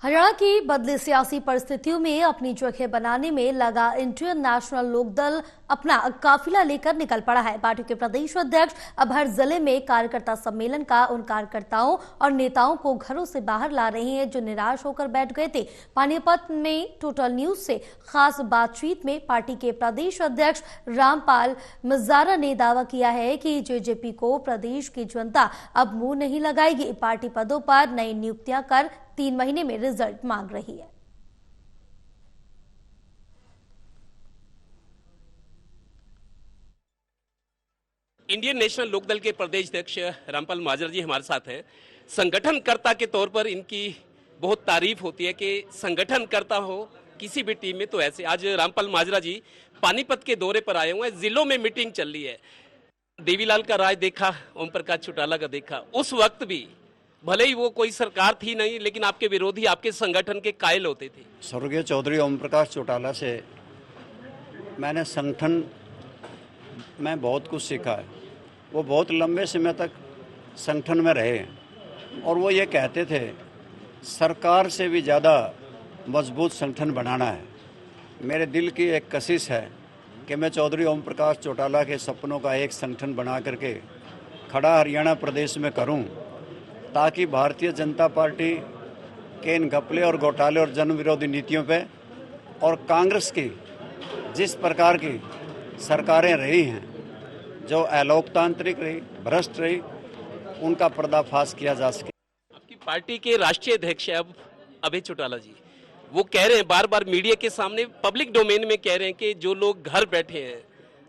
हरियाणा की बदली सियासी परिस्थितियों में अपनी जगह बनाने में लगा इंडियन नेशनल लोकदल अपना काफिला लेकर निकल पड़ा है। पार्टी के प्रदेश अध्यक्ष अब हर जिले में कार्यकर्ता सम्मेलन का उन कार्यकर्ताओं और नेताओं को घरों से बाहर ला रहे हैं जो निराश होकर बैठ गए थे। पानीपत में टोटल न्यूज से खास बातचीत में पार्टी के प्रदेश अध्यक्ष रामपाल मजारा ने दावा किया है कि जेजेपी को प्रदेश की जनता अब मुंह नहीं लगाएगी। पार्टी पदों पर नई नियुक्तियां कर 3 महीने में रिजल्ट मांग रही है। इंडियन नेशनल लोकदल के प्रदेश अध्यक्ष रामपाल माजरा जी हमारे साथ हैं। संगठनकर्ता के तौर पर इनकी बहुत तारीफ होती है कि संगठनकर्ता हो किसी भी टीम में, तो ऐसे आज रामपाल माजरा जी पानीपत के दौरे पर आए हुए हैं। जिलों में मीटिंग चल रही है। देवीलाल का राज देखा, ओम प्रकाश चौटाला का देखा। उस वक्त भी भले ही वो कोई सरकार थी नहीं, लेकिन आपके विरोधी आपके संगठन के कायल होते थे। स्वर्गीय चौधरी ओम प्रकाश चौटाला से मैंने संगठन में बहुत कुछ सीखा है। वो बहुत लंबे समय तक संगठन में रहे हैं और वो ये कहते थे सरकार से भी ज़्यादा मजबूत संगठन बनाना है। मेरे दिल की एक कशिश है कि मैं चौधरी ओम प्रकाश चौटाला के सपनों का एक संगठन बना करके खड़ा हरियाणा प्रदेश में करूं, ताकि भारतीय जनता पार्टी के इन घपले और घोटाले और जन विरोधी नीतियों पे और कांग्रेस की जिस प्रकार की सरकारें रही हैं, जो अलोकतांत्रिक रही, भ्रष्ट रही, उनका पर्दाफाश किया जा सके। आपकी पार्टी के राष्ट्रीय अध्यक्ष अब अभय चौटाला जी, वो कह रहे हैं बार बार मीडिया के सामने, पब्लिक डोमेन में कह रहे हैं कि जो लोग घर बैठे हैं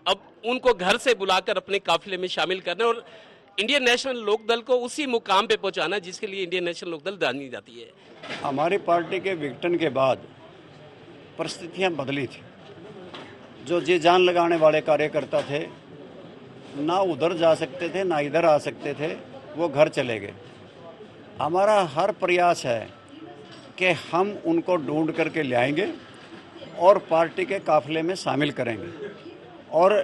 अब उनको घर से बुलाकर अपने काफिले में शामिल करना और इंडियन नेशनल लोकदल को उसी मुकाम पे पहुंचाना जिसके लिए इंडियन नेशनल लोकदल जानी जाती है। हमारी पार्टी के विघटन के बाद परिस्थितियां बदली थी। जो जी जान लगाने वाले कार्यकर्ता थे, ना उधर जा सकते थे ना इधर आ सकते थे, वो घर चले गए। हमारा हर प्रयास है कि हम उनको ढूंढ करके ले आएंगे और पार्टी के काफिले में शामिल करेंगे। और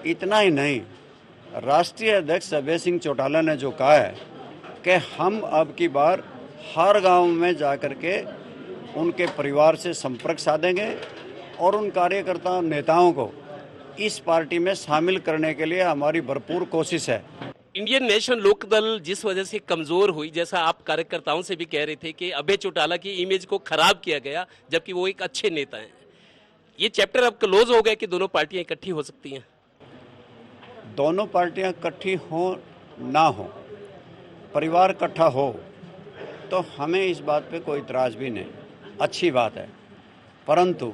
इतना ही नहीं, राष्ट्रीय अध्यक्ष अभय सिंह चौटाला ने जो कहा है कि हम अब की बार हर गांव में जाकर के उनके परिवार से संपर्क साधेंगे और उन कार्यकर्ताओं नेताओं को इस पार्टी में शामिल करने के लिए हमारी भरपूर कोशिश है। इंडियन नेशनल लोकदल जिस वजह से कमजोर हुई, जैसा आप कार्यकर्ताओं से भी कह रहे थे कि अभय चौटाला की इमेज को खराब किया गया, जबकि वो एक अच्छे नेता हैं। ये चैप्टर अब क्लोज हो गया कि दोनों पार्टियां इकट्ठी हो सकती हैं। दोनों पार्टियां इकट्ठी हो ना हो, परिवार इकट्ठा हो, तो हमें इस बात पे कोई इतराज़ भी नहीं, अच्छी बात है। परंतु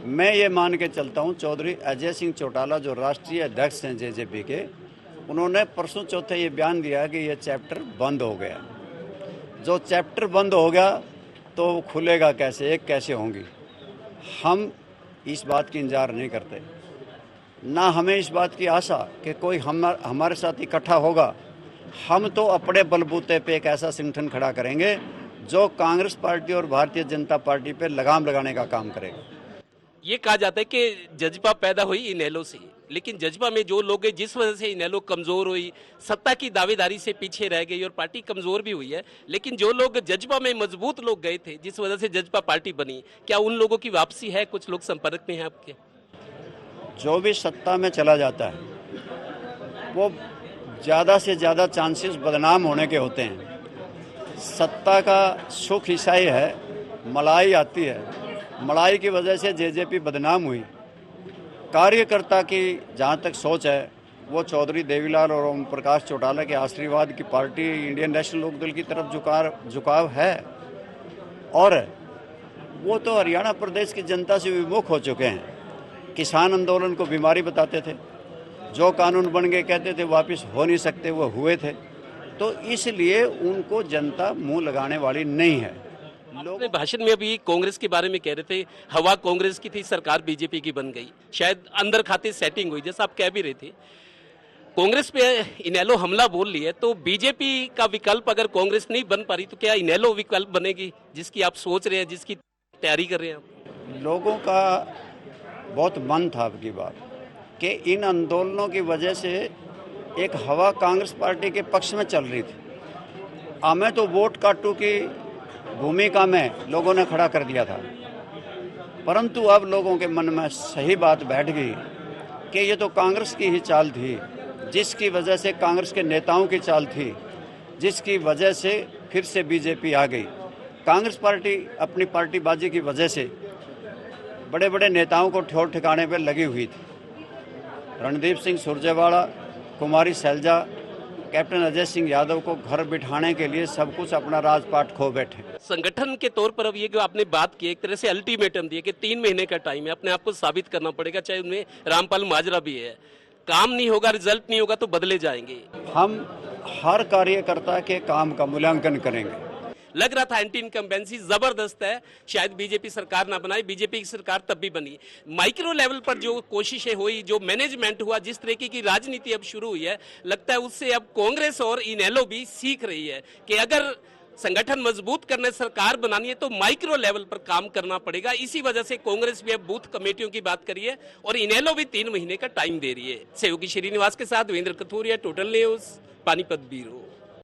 मैं ये मान के चलता हूँ, चौधरी अजय सिंह चौटाला जो राष्ट्रीय अध्यक्ष हैं जेजेपी के, उन्होंने परसों चौथे ये बयान दिया कि ये चैप्टर बंद हो गया। जो चैप्टर बंद हो गया तो खुलेगा कैसे, एक कैसे होंगी। हम इस बात की इंतजार नहीं करते, ना हमें इस बात की आशा कि कोई हमारे साथ इकट्ठा होगा। हम तो अपने बलबूते पे एक ऐसा संगठन खड़ा करेंगे जो कांग्रेस पार्टी और भारतीय जनता पार्टी पे लगाम लगाने का काम करेगा। ये कहा जाता है कि जज्बा पैदा हुई इनेलो से, लेकिन जज्बा में जो लोग हैं, जिस वजह से इनेलो कमजोर हुई, सत्ता की दावेदारी से पीछे रह गई और पार्टी कमजोर भी हुई है, लेकिन जो लोग जज्बा में मजबूत लोग गए थे, जिस वजह से जज्बा पार्टी बनी, क्या उन लोगों की वापसी है? कुछ लोग संपर्क में हैं आपके? जो भी सत्ता में चला जाता है वो ज़्यादा से ज़्यादा चांसेस बदनाम होने के होते हैं। सत्ता का सुख हिस्सा ही है, मलाई आती है, मलाई की वजह से जेजेपी बदनाम हुई। कार्यकर्ता की जहाँ तक सोच है, वो चौधरी देवीलाल और ओम प्रकाश चौटाला के आशीर्वाद की पार्टी इंडियन नेशनल लोकदल की तरफ झुकाव है और वो तो हरियाणा प्रदेश की जनता से विमुख हो चुके हैं। किसान आंदोलन को बीमारी बताते थे, जो कानून बन गए कहते थे वापस हो नहीं सकते, वो हुए थे। तो इसलिए उनको जनता मुंह लगाने वाली नहीं है। अपने भाषण में अभी कांग्रेस के बारे में कह रहे थे, हवा कांग्रेस की थी, सरकार बीजेपी की बन गई, शायद अंदर खाते सेटिंग हुई, जैसा आप कह भी रहे थे। कांग्रेस पे इनेलो हमला बोल लिया, तो बीजेपी का विकल्प अगर कांग्रेस नहीं बन पा रही तो क्या इनेलो विकल्प बनेगी, जिसकी आप सोच रहे हैं, जिसकी तैयारी कर रहे हैं? लोगों का बहुत मन था अब की बार कि इन आंदोलनों की वजह से एक हवा कांग्रेस पार्टी के पक्ष में चल रही थी। मैं तो वोट काटू की भूमिका में लोगों ने खड़ा कर दिया था, परंतु अब लोगों के मन में सही बात बैठ गई कि ये तो कांग्रेस की ही चाल थी, जिसकी वजह से कांग्रेस के नेताओं की चाल थी, जिसकी वजह से फिर से बीजेपी आ गई। कांग्रेस पार्टी अपनी पार्टीबाजी की वजह से बड़े बड़े नेताओं को ठौर ठिकाने पर लगी हुई थी। रणदीप सिंह सुरजेवाला, कुमारी सैलजा, कैप्टन अजय सिंह यादव को घर बिठाने के लिए सब कुछ अपना राजपाट खो बैठे। संगठन के तौर पर अब ये जो आपने बात की, एक तरह से अल्टीमेटम दिए कि 3 महीने का टाइम है, अपने आप को साबित करना पड़ेगा, चाहे उनमें रामपाल माजरा भी है। काम नहीं होगा, रिजल्ट नहीं होगा तो बदले जाएंगे। हम हर कार्यकर्ता के काम का मूल्यांकन करेंगे। लग रहा था एंटी इनकम्बेंसी जबरदस्त है, शायद बीजेपी सरकार ना बनाए, बीजेपी की सरकार तब भी बनी। माइक्रो लेवल पर जो कोशिशें हुई, जो मैनेजमेंट हुआ, जिस तरीके की राजनीति अब शुरू हुई है, लगता है उससे अब कांग्रेस और इनेलो भी सीख रही है कि अगर संगठन मजबूत करने, सरकार बनानी है तो माइक्रो लेवल पर काम करना पड़ेगा। इसी वजह से कांग्रेस भी अब बूथ कमेटियों की बात करी है और इनेलो भी 3 महीने का टाइम दे रही है। सहयोगी श्रीनिवास के साथ Devendra Kathuria, total news, Panipat bureau.